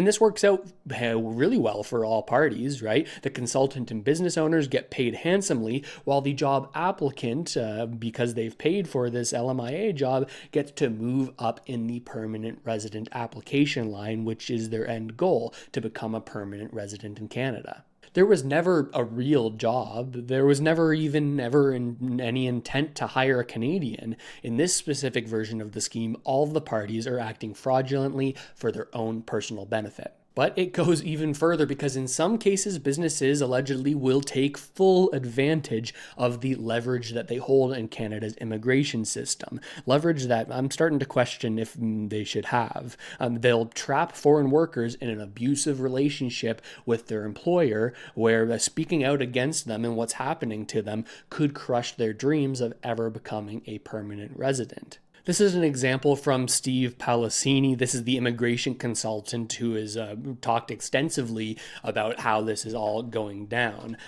And this works out really well for all parties, right? The consultant and business owners get paid handsomely, while the job applicant, because they've paid for this LMIA job, gets to move up in the permanent resident application line, which is their end goal, to become a permanent resident in Canada. There was never a real job. There was never even ever any intent to hire a Canadian. In this specific version of the scheme, all of the parties are acting fraudulently for their own personal benefit. But it goes even further because in some cases, businesses allegedly will take full advantage of the leverage that they hold in Canada's immigration system. Leverage that I'm starting to question if they should have. They'll trap foreign workers in an abusive relationship with their employer, where speaking out against them and what's happening to them could crush their dreams of ever becoming a permanent resident. This is an example from Steve Palacini. This is the immigration consultant who has talked extensively about how this is all going down.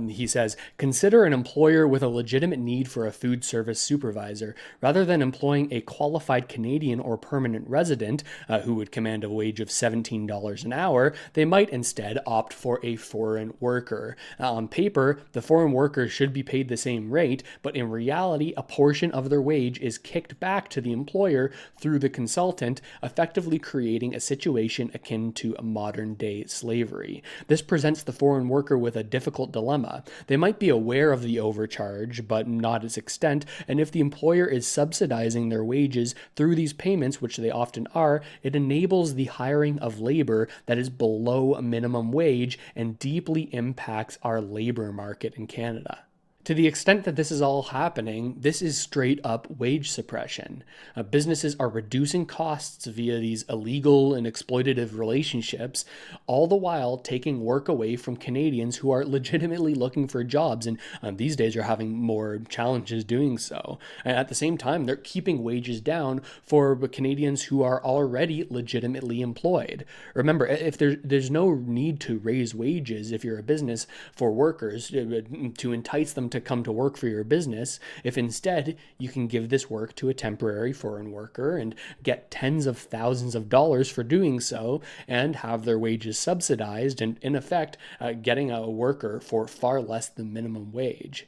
He says, consider an employer with a legitimate need for a food service supervisor. Rather than employing a qualified Canadian or permanent resident who would command a wage of $17 an hour, they might instead opt for a foreign worker. On paper, the foreign worker should be paid the same rate, but in reality, a portion of their wage is kicked back to the employer through the consultant, effectively creating a situation akin to a modern-day slavery. This presents the foreign worker with a difficult dilemma. They might be aware of the overcharge, but not its extent, and if the employer is subsidizing their wages through these payments, which they often are, it enables the hiring of labor that is below a minimum wage and deeply impacts our labor market in Canada. To the extent that this is all happening, this is straight up wage suppression. Businesses are reducing costs via these illegal and exploitative relationships, all the while taking work away from Canadians who are legitimately looking for jobs and these days are having more challenges doing so. And at the same time, they're keeping wages down for Canadians who are already legitimately employed. Remember, if there's no need to raise wages if you're a business for workers to entice them to come to work for your business, if instead you can give this work to a temporary foreign worker and get tens of thousands of dollars for doing so and have their wages subsidized and in effect getting a worker for far less than minimum wage.